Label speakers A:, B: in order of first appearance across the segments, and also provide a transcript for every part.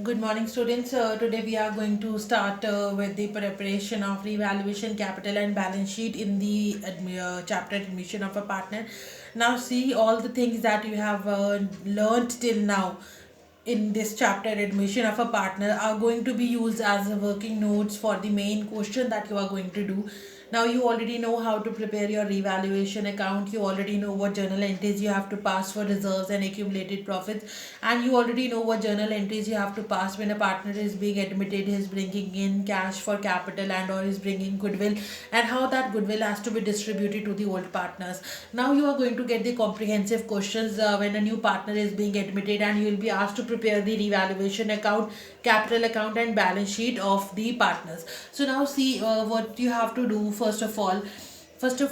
A: Good morning, students. Today we are going to start with the preparation of revaluation, capital, and balance sheet in the chapter admission of a partner. Now, see all the things that you have learned till now in this chapter admission of a partner are going to be used as a working notes for the main question that you are going to do. Now you already know how to prepare your revaluation account. You already know what journal entries you have to pass for reserves and accumulated profits, and you already know what journal entries you have to pass when a partner is being admitted, is bringing in cash for capital and or is bringing goodwill, and how that goodwill has to be distributed to the old partners. Now you are going to get the comprehensive questions when a new partner is being admitted, and you will be asked to prepare the revaluation account, capital account, and balance sheet of the partners. So now see what you have to do. First of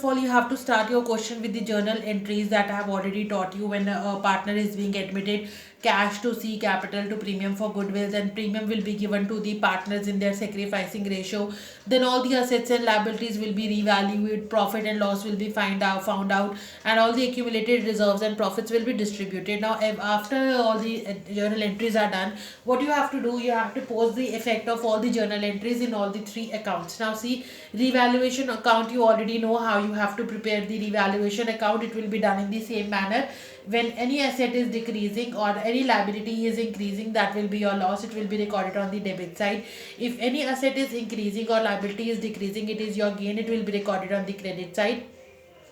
A: all, you have to start your question with the journal entries that I have already taught you. When a partner is being admitted, cash to C, capital to premium for goodwill, then premium will be given to the partners in their sacrificing ratio. Then all the assets and liabilities will be revalued, profit and loss will be found out, and all the accumulated reserves and profits will be distributed. Now, after all the journal entries are done, what you have to do, you have to post the effect of all the journal entries in all the three accounts. Now, see, revaluation account, you already know how you have to prepare the revaluation account. It will be done in the same manner. When any asset is decreasing or any liability is increasing, that will be your loss. It will be recorded on the debit side. If any asset is increasing or liability is decreasing, it is your gain. It will be recorded on the credit side.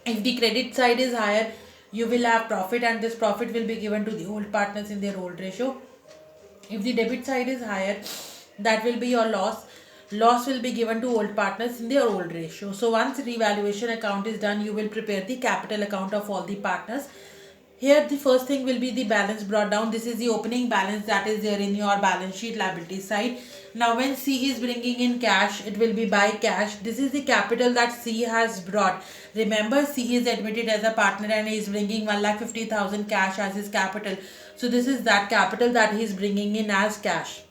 A: If the credit side is higher, you will have profit, and this profit will be given to the old partners in their old ratio. If the debit side is higher, that will be your loss. Loss will be given to old partners in their old ratio. So once revaluation account is done, you will prepare the capital account of all the partners. Here the first thing will be the balance brought down. This is the opening balance that is there in your balance sheet liability side. Now when C is bringing in cash, it will be by cash. This is the capital that C has brought. Remember, C is admitted as a partner and he is bringing 1,50,000 cash as his capital. So this is that capital that he is bringing in as cash.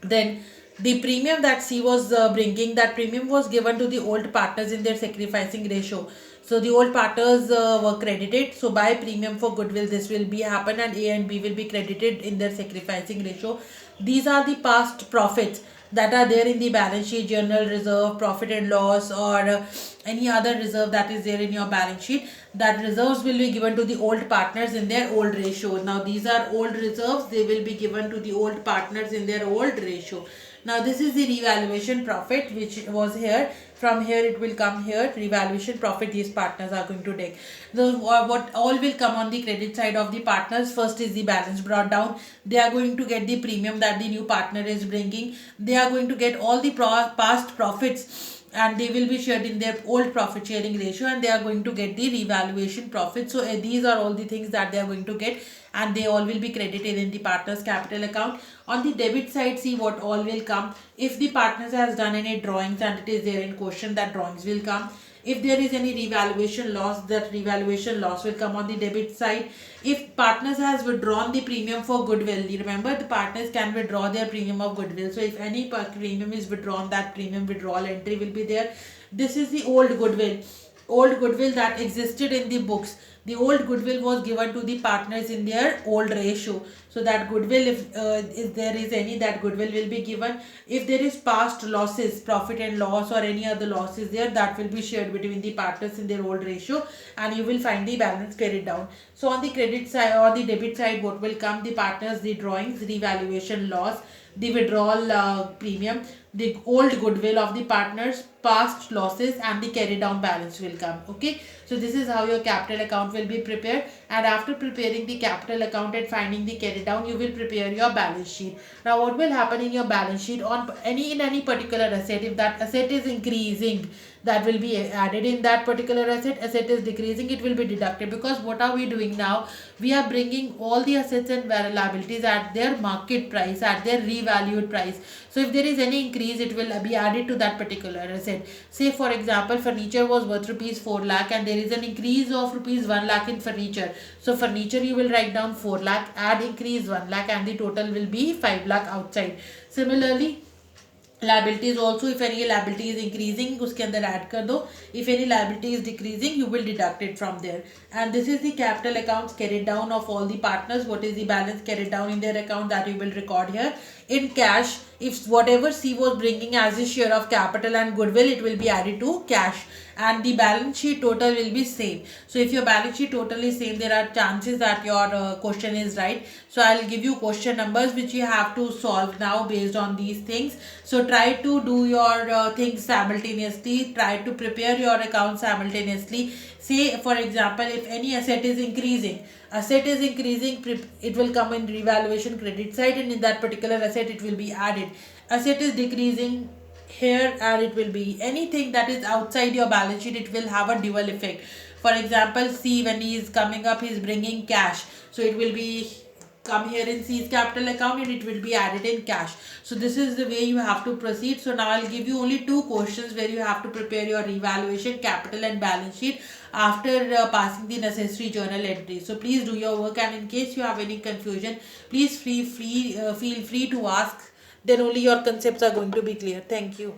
A: Then the premium that C was bringing, that premium was given to the old partners in their sacrificing ratio. So the old partners were credited. So by premium for goodwill, this will be happen, and A and B will be credited in their sacrificing ratio. These are the past profits that are there in the balance sheet, journal reserve, profit and loss, or any other reserve that is there in your balance sheet. That reserves will be given to the old partners in their old ratio. Now these are old reserves, they will be given to the old partners in their old ratio. Now this is the revaluation profit which was here. From here it will come here, revaluation profit these partners are going to take. So what all will come on the credit side of the partners? First is the balance brought down. They are going to get the premium that the new partner is bringing. They are going to get all the past profits, and they will be shared in their old profit sharing ratio, and they are going to get the revaluation profit. So these are all the things that they are going to get, and they all will be credited in the partners capital account. On the debit side, see what all will come. If the partners has done any drawings and it is there in question, that drawings will come. If there is any revaluation loss, that revaluation loss will come on the debit side. If partners has withdrawn the premium for goodwill, you remember the partners can withdraw their premium of goodwill. So if any premium is withdrawn, that premium withdrawal entry will be there. This is the old goodwill that existed in the books. The old goodwill was given to the partners in their old ratio. So that goodwill, if there is any, that goodwill will be given. If there is past losses, profit and loss, or any other losses there, that will be shared between the partners in their old ratio, and you will find the balance credit down. So on the credit side or the debit side, what will come? The partners, the drawings, revaluation loss, the withdrawal premium, the old goodwill of the partners, past losses, and the carry down balance will come. Okay, so this is how your capital account will be prepared. And after preparing the capital account and finding the carry down, you will prepare your balance sheet. Now what will happen in your balance sheet? On any particular asset, if that asset is increasing, that will be added in that particular asset is decreasing, it will be deducted. Because what are we doing now? We are bringing all the assets and liabilities at their market price, at their revalued price. So if there is any increase, it will be added to that particular asset. Say for example, furniture was worth rupees 4 lakh, and there is an increase of rupees 1 lakh in furniture. So furniture you will write down 4 lakh, add increase 1 lakh, and the total will be 5 lakh outside. Similarly, liabilities also, if any liability is increasing उसके अंदर add कर दो, if any liability is decreasing you will deduct it from there. And this is the capital accounts carried down of all the partners. What is the balance carried down in their account, that you will record here in cash. If whatever C was bringing as his share of capital and goodwill, it will be added to cash, and the balance sheet total will be same. So if your balance sheet total is same, there are chances that your question is right. So I'll give you question numbers which you have to solve now based on these things. So try to do your things simultaneously, try to prepare your account simultaneously. Say for example, if any asset is increasing, it will come in revaluation credit side, and in that particular asset it will be added. Asset is decreasing here, and it will be anything that is outside your balance sheet, it will have a dual effect. For example, C, when he is coming up, he is bringing cash, so it will be come here in C's capital account and it will be added in cash. So this is the way you have to proceed. So now I'll give you only two questions where you have to prepare your revaluation, capital and balance sheet after passing the necessary journal entries. So please do your work, and in case you have any confusion, please feel free to ask. Then only your concepts are going to be clear. Thank you.